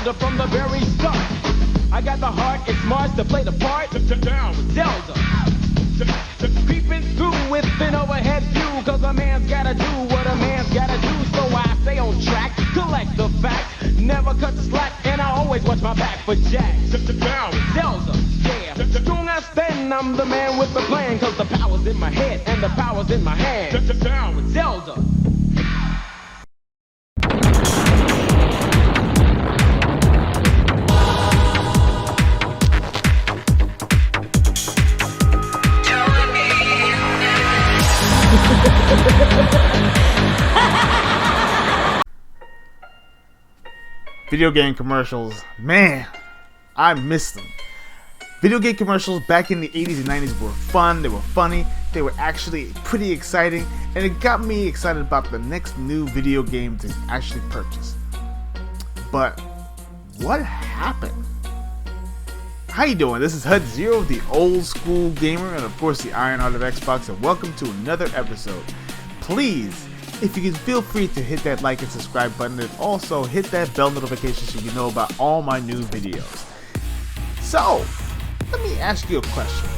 Zelda from the very start. I got the heart and smarts to play the part. Down with Zelda. Creeping through with an overhead view, cause a man's gotta do what a man's gotta do. So I stay on track, collect the facts, never cut the slack, and I always watch my back for Jack. Down with Zelda, yeah. Strong I stand, I'm the man with the plan, cause the power's in my head and the power's in my hand. Down with Zelda. Video game commercials, man, I miss them. Video game commercials back in the 80s and 90s were fun, they were funny, they were actually pretty exciting, and it got me excited about the next new video game to actually purchase. But what happened? How you doing? This is Hud Zero, the old school gamer, and of course the Ironheart of Xbox, and welcome to another episode. Please, if you can, feel free to hit that like and subscribe button, and also hit that bell notification so you know about all my new videos. So, let me ask you a question.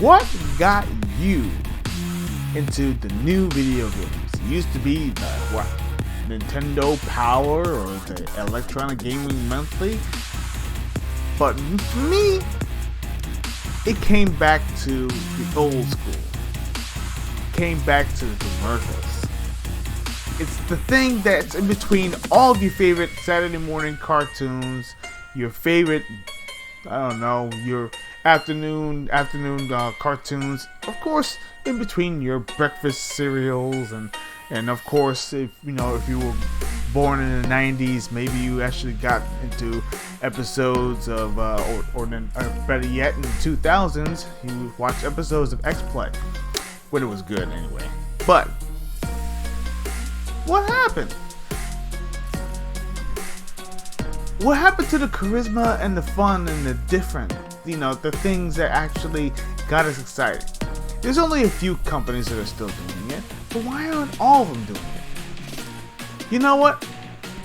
What got you into the new video games? It used to be the, Nintendo Power or the Electronic Gaming Monthly. But for me, it came back to the old school. It came back to the commercials. It's the thing that's in between all of your favorite Saturday morning cartoons, your favorite, I don't know, your afternoon cartoons. Of course, in between your breakfast cereals and of course, if you were born in the 90s, maybe you actually got into episodes of, or better yet, in the 2000s, you would watch episodes of X-Play, when it was good anyway. But what happened? What happened to the charisma and the fun and the different, the things that actually got us excited? There's only a few companies that are still doing it, but why aren't all of them doing it? You know what?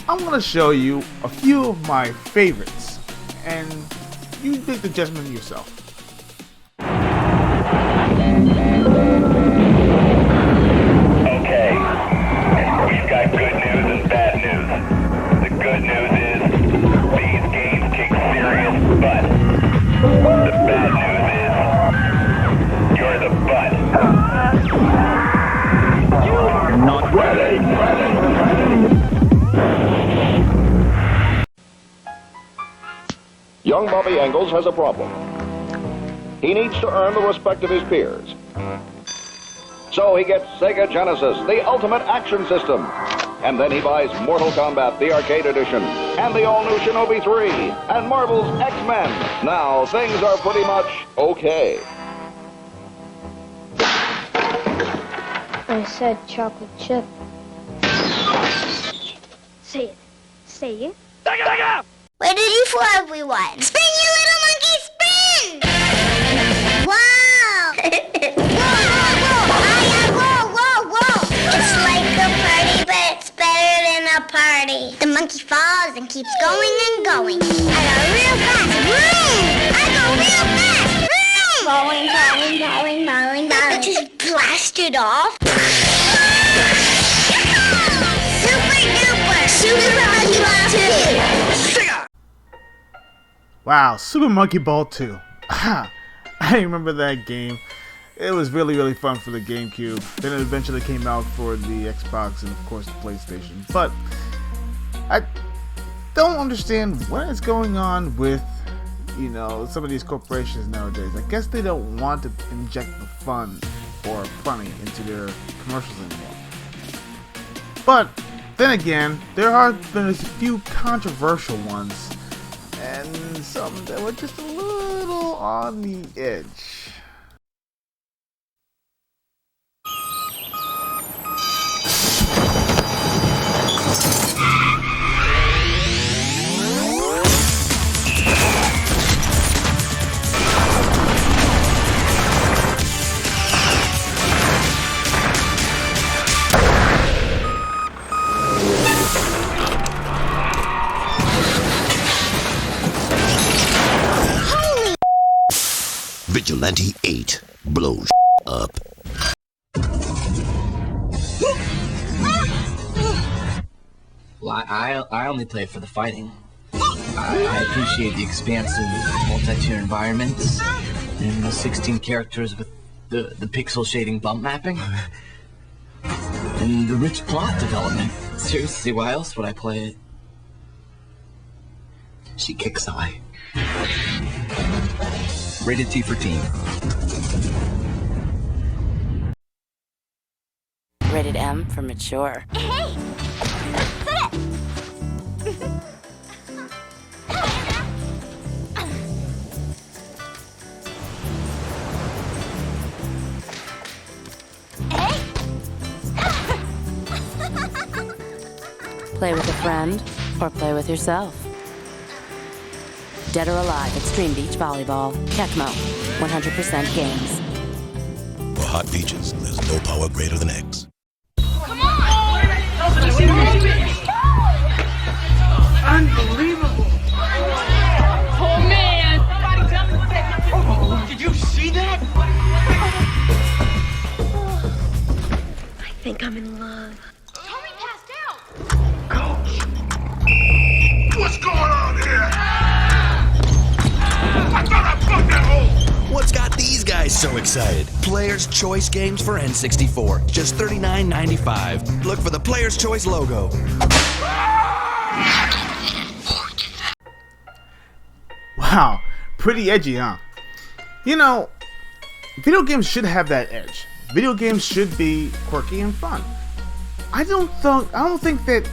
I'm going to show you a few of my favorites, and you make the judgment yourself. Okay, we've got good news and bad news. The good news is these games kick serious butt. The bad news is you're the butt. You're not ready. Young Bobby Engels has a problem. He needs to earn the respect of his peers. So he gets Sega Genesis, the ultimate action system. And then he buys Mortal Kombat, the arcade edition, and the all-new Shinobi 3, and Marvel's X-Men. Now, things are pretty much okay. I said chocolate chip. Say it. Say it. Where did you fly, everyone? Spin, you little monkey, spin! Wow! Whoa! It's like a party, but it's better than a party. The monkey falls and keeps going and going. I go real fast. Vroom! I go real fast. Vroom! Falling. I just blasted off. Super Monkey Ball 2. Wow, Super Monkey Ball 2. I remember that game. It was really, really fun for the GameCube. Then it eventually came out for the Xbox and, of course, the PlayStation. But I don't understand what is going on with, some of these corporations nowadays. I guess they don't want to inject the fun or funny into their commercials anymore. But then again, there have been a few controversial ones, and some that were just a little on the edge. Vigilante 8 blows up. Well, I only play for the fighting. I appreciate the expansive multi-tier environments and the 16 characters with the pixel shading bump mapping and the rich plot development. Seriously, why else would I play it? She kicks eye. Rated T for teen. Rated M for mature. Hey! Sit it! Play with a friend or play with yourself. Dead or Alive Extreme Beach Volleyball. Tecmo. 100% games. For hot beaches, there's no power greater than X. Come on! Unbelievable! Oh man! Somebody tell me what that... Did you see that? I think I'm in love. Tommy passed out. What's going on here? I thought I plugged that hole! What's got these guys so excited? Player's Choice games for N64. Just $39.95. Look for the Player's Choice logo. Wow, pretty edgy, huh? You know, video games should have that edge. Video games should be quirky and fun. I don't think that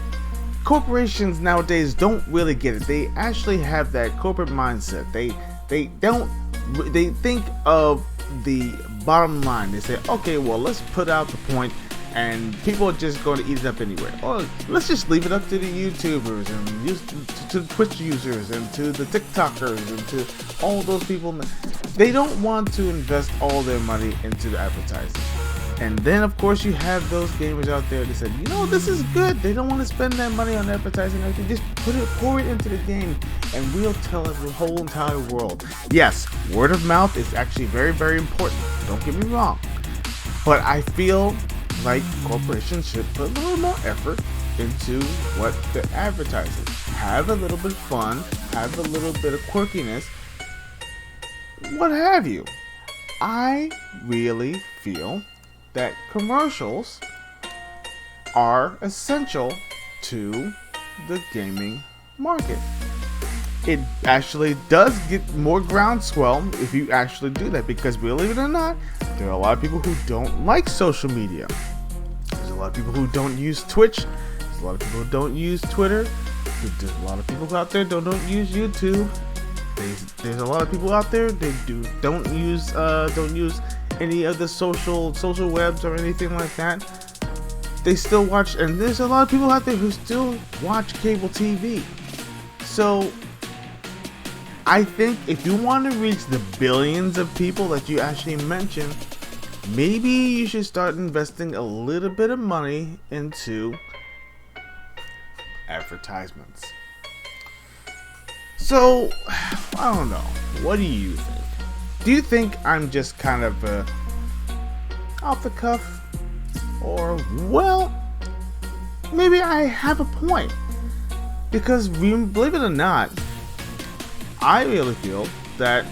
corporations nowadays don't really get it. They actually have that corporate mindset. They think of the bottom line. They say, okay, well, let's put out the point and people are just going to eat it up anyway. Or let's just leave it up to the YouTubers and to the Twitch users and to the TikTokers and to all those people. They don't want to invest all their money into the advertising. And then, of course, you have those gamers out there that said, you know, this is good. They don't want to spend that money on advertising. They just pour it into the game, and we'll tell the whole entire world. Yes, word of mouth is actually very, very important. Don't get me wrong. But I feel like corporations should put a little more effort into what they're advertising. Have a little bit of fun. Have a little bit of quirkiness. What have you. I really feel that commercials are essential to the gaming market. It actually does get more groundswell if you actually do that, because believe it or not, there are a lot of people who don't like social media. There's a lot of people who don't use Twitch. There's a lot of people who don't use Twitter. There's a lot of people out there who don't use YouTube. There's a lot of people out there that don't use any of the social webs or anything like that. They still watch, and there's a lot of people out there who still watch cable TV. So I think if you want to reach the billions of people that you actually mentioned, maybe you should start investing a little bit of money into advertisements. So, I don't know. What do you think? Do you think I'm just kind of off the cuff? Or, well, maybe I have a point. Because, believe it or not, I really feel that,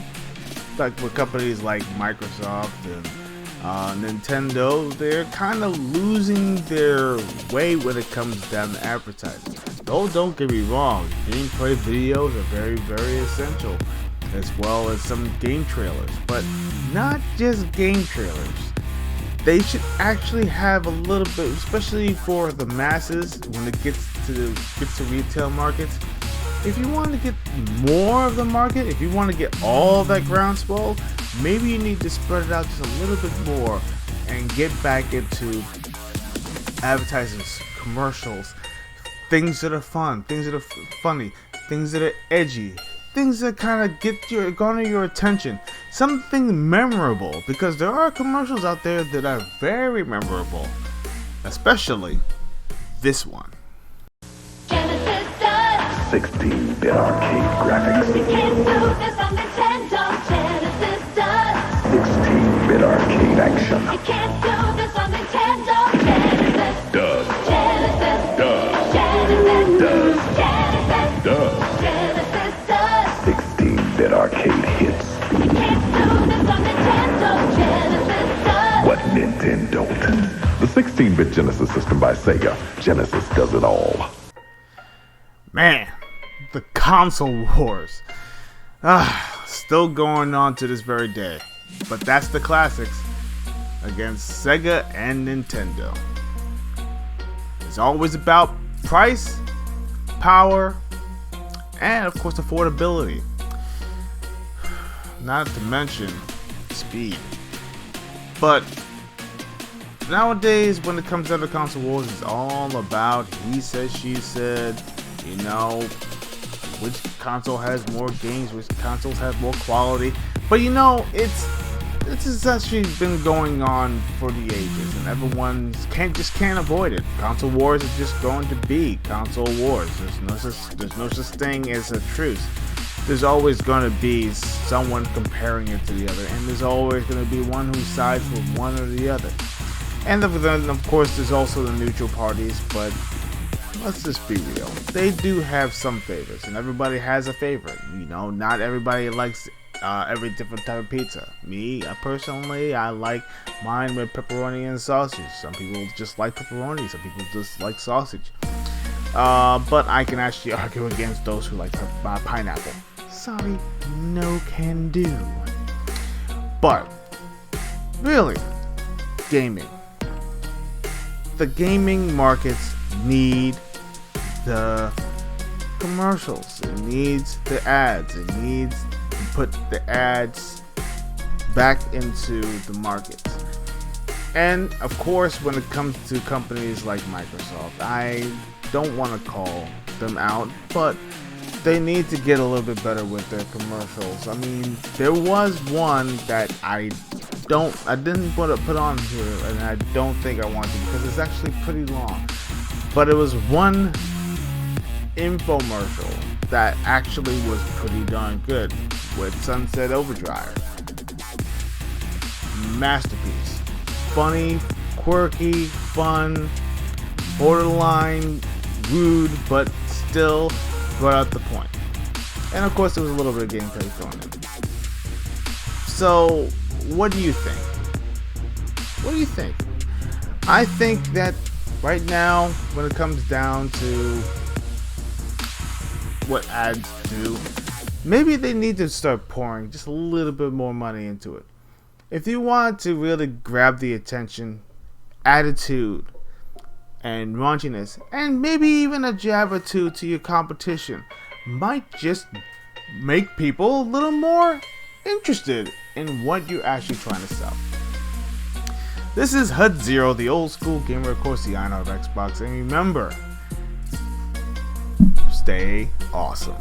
like with companies like Microsoft and Nintendo, they're kind of losing their way when it comes down to advertising. Though, don't get me wrong, gameplay videos are very, very essential, as well as some game trailers. But not just game trailers. They should actually have a little bit, especially for the masses when it gets to retail markets. If you want to get more of the market, if you want to get all that groundswell, maybe you need to spread it out just a little bit more and get back into advertising, commercials, things that are fun, things that are funny, things that are edgy, things that kind of garner your attention, something memorable, because there are commercials out there that are very memorable, especially this one. 16-bit arcade graphics. You can't do this on Nintendo. Genesis does. You can't do this on Nintendo Genesis. Genesis. Genesis. 16-bit arcade hits. You can't do this on Nintendo Genesis. What Nintendo don't? The 16-bit Genesis system by Sega. Genesis does it all. Man, the console wars. Still going on to this very day. But that's the classics against Sega and Nintendo. It's always about price, power, and of course affordability. Not to mention speed. But nowadays, when it comes down to console wars, it's all about he said, she said. You know, which console has more games, which consoles have more quality. But you know, it's actually been going on for the ages, and everyone can't avoid it. Console wars are just going to be console wars. There's no such thing as a truce. There's always going to be someone comparing it to the other, and there's always going to be one who sides with one or the other. And then, of course, there's also the neutral parties, but let's just be real. They do have some favorites, and everybody has a favorite. You know, not everybody likes every different type of pizza. Me, personally, I like mine with pepperoni and sausage. Some people just like pepperoni. Some people just like sausage. But I can actually argue against those who like pineapple. Sorry, no can do. But really, gaming. The gaming markets need the commercials. It needs the ads. It needs to put the ads back into the markets. And of course, when it comes to companies like Microsoft, I don't want to call them out, but they need to get a little bit better with their commercials. I mean, there was one that I didn't want to put on here, and I don't think I want to because it's actually pretty long. But it was one infomercial that actually was pretty darn good with Sunset Overdrive. Masterpiece. Funny, quirky, fun, borderline, rude, but still brought out the point. And of course there was a little bit of gameplay thrown in. So, what do you think? What do you think? I think that right now, when it comes down to what ads do, maybe they need to start pouring just a little bit more money into it. If you want to really grab the attention, attitude, and raunchiness, and maybe even a jab or two to your competition, might just make people a little more interested in what you're actually trying to sell. This is HUD Zero, the old school gamer, of course, the honor of Xbox, and remember, stay awesome.